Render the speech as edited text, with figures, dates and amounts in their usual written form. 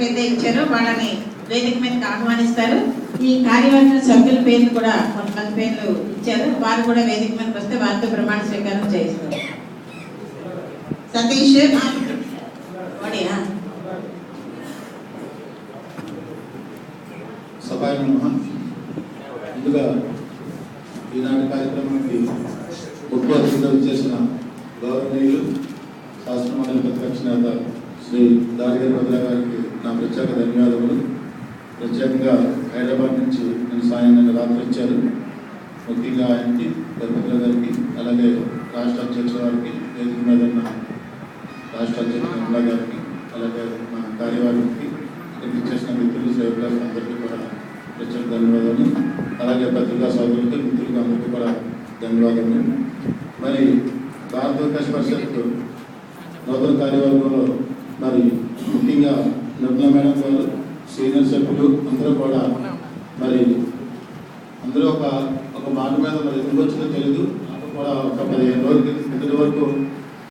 ఎవరికైతే ఇచ్చారో వాళ్ళని వేదిక మీదకి ఆహ్వానిస్తారు. ఈ కార్యవర్గ సభ్యుల పేర్లు కూడా కొంతమంది పేర్లు ఇచ్చారు, వారు కూడా వేదిక మీదకి వస్తే వారితో ప్రమాణ స్వీకారం చేస్తారు. సతీష్ సభాయ నమః. ముందుగా ఈనాటి కార్యక్రమానికి ముఖ్య అతిథిగా చేసిన గౌరవనీయులు శాసనమండలి ప్రతిపక్ష నేత శ్రీ దాడిగారి భద్ర గారికి నా ప్రత్యేక ధన్యవాదములు. ప్రత్యేకంగా హైదరాబాద్ నుంచి నేను సాయంత్రం రాత్రి వచ్చారు. ముఖ్యంగా ఆయనకి గర్భద్ర గారికి, అలాగే రాష్ట్ర అధ్యక్షుల వారికి, వేదిక మీద ఉన్న రాష్ట్ర అధ్యక్షుల నిర్మలా గారికి, అలాగే మా కార్యవర్గానికి, ఇక్కడికి చేసిన మిత్రులు సేవకులకు అందరికీ కూడా ప్రత్యేక ధన్యవాదాలు. అలాగే పత్రికా సోదరులకి, మిత్రులకు అందరికీ కూడా ధన్యవాదాలు. మరి భారత వికాస్ పరిషత్ నూతన కార్యవర్గంలో మరి ముఖ్యంగా నిర్మలా మేడం గారు, సీనియర్ సభ్యులు అందరూ కూడా మరి అందరూ ఒక మాట మీద మరి ఎందుకు వచ్చిందో తెలియదు. అప్పుడు కూడా ఒక 15 రోజుల కిందటి వరకు